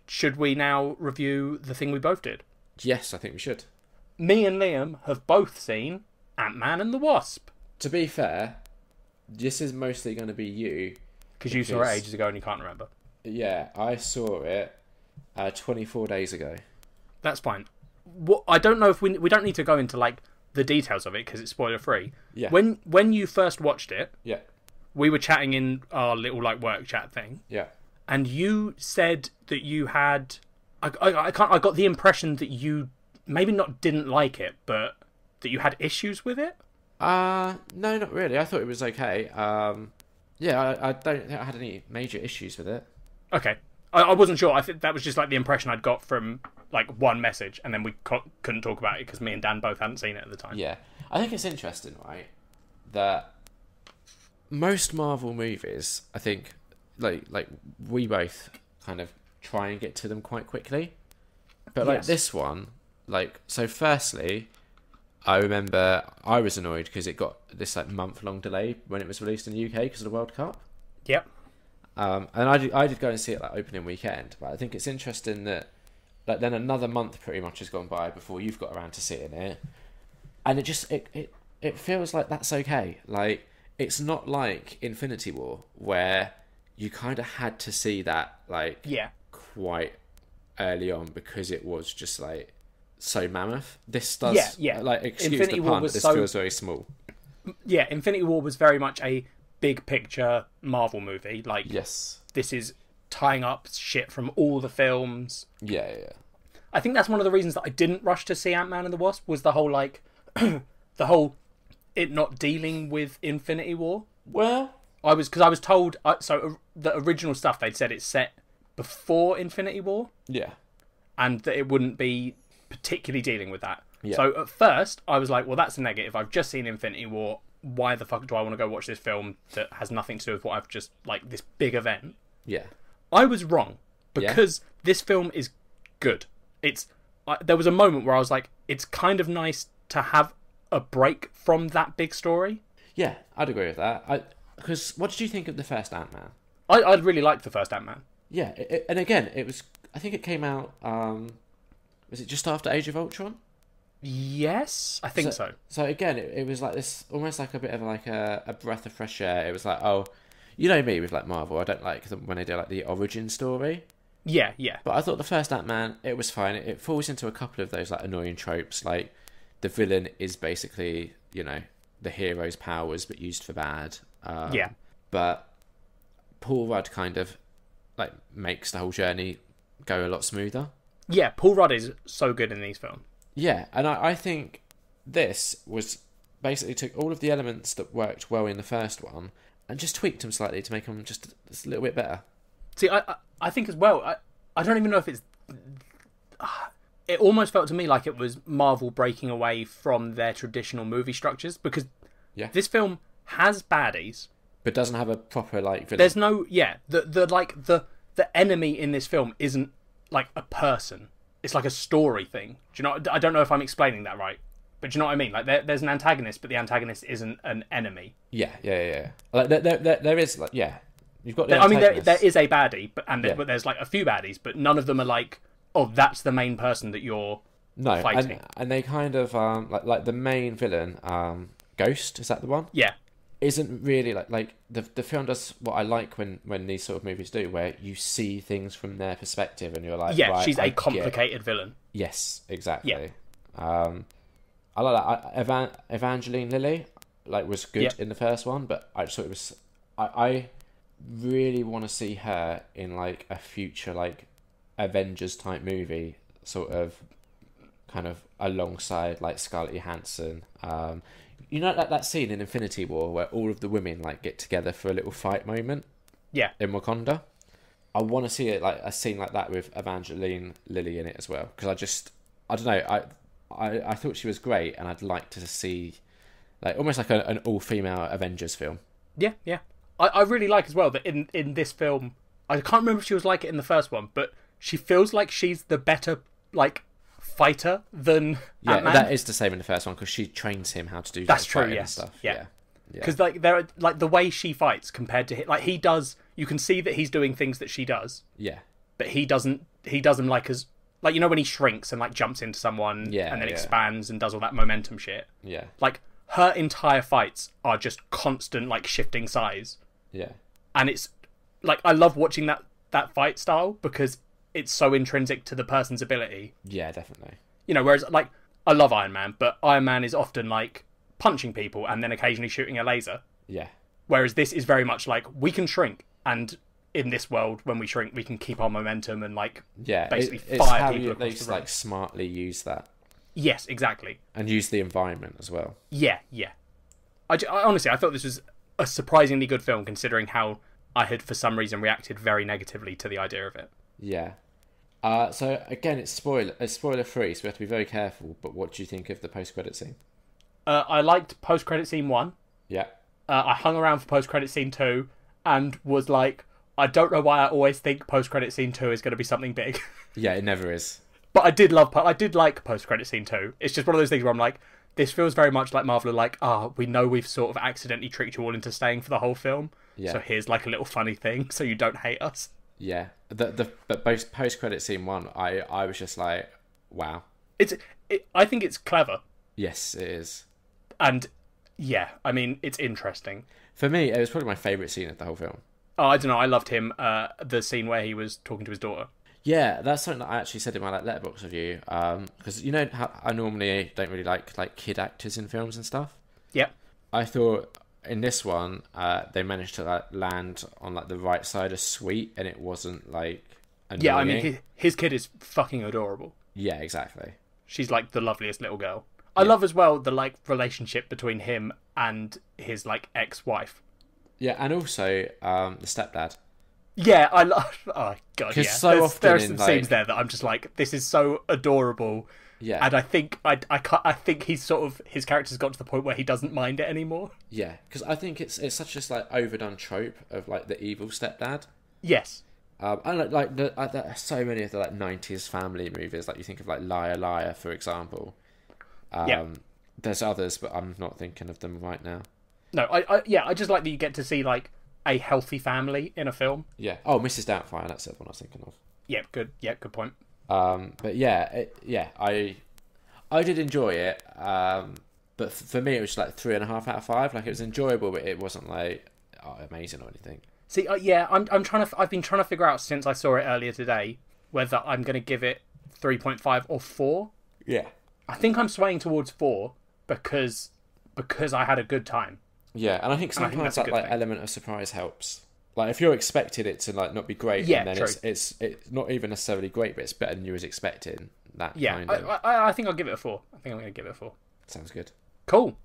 should we now review the thing we both did? Yes, I think we should. Me and Liam have both seen Ant-Man and the Wasp. To be fair, this is mostly going to be you. Because you saw it ages ago and you can't remember. Yeah, I saw it 24 days ago. That's fine. I don't know if we don't need to go into like the details of it because it's spoiler free. Yeah. When you first watched it, yeah, we were chatting in our little like work chat thing. Yeah. And you said that you had I got the impression that you maybe not didn't like it, but that you had issues with it? No, not really. I thought it was okay. Yeah, I don't think I had any major issues with it. Okay. I wasn't sure. I think that was just like the impression I'd got from like one message, and then we couldn't talk about it because me and Dan both hadn't seen it at the time. Yeah. I think it's interesting, right, that most Marvel movies, I think, like we both kind of try and get to them quite quickly. But like this one, like, so firstly, I remember I was annoyed because it got this like month-long delay when it was released in the UK because of the World Cup. Yep. And I did go and see it like opening weekend, but I think it's interesting that like then another month pretty much has gone by before you've got around to seeing it, and it feels like that's okay. Like, it's not like Infinity War where you kind of had to see that like quite early on because it was just like so mammoth. This does like, excuse Infinity the pun, War was this so, feels very small. Yeah, Infinity War was very much a big picture Marvel movie. Like, yes, this is tying up shit from all the films. Yeah. I think that's one of the reasons that I didn't rush to see Ant-Man and the Wasp was the whole like the whole it not dealing with Infinity War. Well, I was told so the original stuff they'd said it's set before Infinity War. Yeah. And that it wouldn't be particularly dealing with that. Yeah. So at first I was like, well, that's a negative. I've just seen Infinity War. Why the fuck do I want to go watch this film that has nothing to do with what I've just, like, this big event? Yeah. I was wrong because this film is good. There was a moment where I was like, it's kind of nice to have a break from that big story. Yeah, I'd agree with that. Because what did you think of the first Ant-Man? I really liked the first Ant-Man. Yeah, and again, it was. I think it came out. Was it just after Age of Ultron? Yes, I think so. So again, it was like this, almost like a bit of like a breath of fresh air. It was like, oh, you know me with like Marvel. I don't like them when they do like the origin story. Yeah. But I thought the first Ant-Man, it was fine. It falls into a couple of those like annoying tropes, like the villain is basically, you know, the hero's powers but used for bad. But Paul Rudd kind of like makes the whole journey go a lot smoother. Yeah, Paul Rudd is so good in these films. Yeah, and I think this was basically took all of the elements that worked well in the first one and just tweaked them slightly to make them just a little bit better. See, I think as well, I don't even know if it's... It almost felt to me like it was Marvel breaking away from their traditional movie structures because this film has baddies. But doesn't have a proper, like, villain. There's no... Yeah, the enemy in this film isn't, like, a person. It's like a story thing. Do you know? I don't know if I'm explaining that right, but do you know what I mean? Like, there's an antagonist, but the antagonist isn't an enemy. Yeah. Like, there is, like, you've got the antagonist. I mean, there is a baddie, but there's like a few baddies, but none of them are like, oh, that's the main person that you're fighting. And they kind of like the main villain, Ghost, is that the one? Yeah. Isn't really like the film does what I like when these sort of movies do, where you see things from their perspective and you're like, right, she's a complicated villain. Yes, exactly. Yeah. I like that. Evangeline Lilly was good in the first one, but I just thought it was. I really want to see her in like a future like Avengers type movie, sort of, kind of alongside like Scarlett Johansson. You know that scene in Infinity War where all of the women like get together for a little fight moment? Yeah. In Wakanda? I want to see it like a scene like that with Evangeline Lilly in it as well. Because I don't know, I thought she was great and I'd like to see like almost like an all-female Avengers film. Yeah. I really like as well that in this film, I can't remember if she was like it in the first one, but she feels like she's the better like fighter than Ant-Man. That is the same in the first one because she trains him how to do that's true. And yes, stuff. Yeah. Because like there, like the way she fights compared to him, like he does, you can see that he's doing things that she does. Yeah. But he doesn't he does them like as like, you know, when he shrinks and like jumps into someone and then expands and does all that momentum shit. Yeah. Like her entire fights are just constant like shifting size. Yeah. And it's like I love watching that fight style because it's so intrinsic to the person's ability. Yeah, definitely. You know, whereas like I love Iron Man, but Iron Man is often like punching people and then occasionally shooting a laser. Yeah. Whereas this is very much like we can shrink, and in this world, when we shrink, we can keep our momentum and like basically fire people across the room. They like smartly use that. Yes, exactly. And use the environment as well. Yeah. I honestly, I thought this was a surprisingly good film, considering how I had for some reason reacted very negatively to the idea of it. Yeah. So again, it's spoiler free, so we have to be very careful. But what do you think of the post-credit scene? I liked post-credit scene 1. Yeah. I hung around for post-credit scene 2 and was like, I don't know why I always think post-credit scene 2 is going to be something big. Yeah, it never is. But I did like post-credit scene 2. It's just one of those things where I'm like, this feels very much like Marvel are like, we know we've sort of accidentally tricked you all into staying for the whole film. Yeah. So here's like a little funny thing so you don't hate us. Yeah. But post-credit scene 1, I was just like, wow. I think it's clever. Yes, it is. And yeah, I mean, it's interesting. For me, it was probably my favourite scene of the whole film. Oh, I don't know. I loved him. The scene where he was talking to his daughter. Yeah, that's something that I actually said in my Letterboxd review. Because you know how I normally don't really like kid actors in films and stuff. Yep. I thought in this one, they managed to like land on like the right side of sweet, and it wasn't like annoying. Yeah, I mean, his kid is fucking adorable. Yeah, exactly. She's like the loveliest little girl. I love as well the like relationship between him and his like ex-wife. Yeah, and also the stepdad. Yeah, I love. Oh god, because so often there are some scenes there that I'm just like, this is so adorable. Yeah, and I think I think he's sort of his character's got to the point where he doesn't mind it anymore. Yeah, because I think it's such just like overdone trope of like the evil stepdad. Yes. And like there are so many of the like 90s family movies, like you think of like Liar Liar, for example. There's others, but I'm not thinking of them right now. No, I just like that you get to see like a healthy family in a film. Yeah. Oh, Mrs. Doubtfire, that's the one I was thinking of. Yeah, good. Yeah, good point. But yeah, I did enjoy it. But for me, it was like 3.5 out of 5. Like it was enjoyable, but it wasn't like amazing or anything. See, I've been trying to figure out since I saw it earlier today whether I'm going to give it 3.5 or 4. Yeah. I think I'm swaying towards 4 because I had a good time. Yeah, and I think sometimes that like element of surprise helps. Like if you're expecting it to like not be great, and then it's not even necessarily great, but it's better than you was expecting. That kind of. I think I'll give it a 4. I think I'm going to give it a 4. Sounds good. Cool.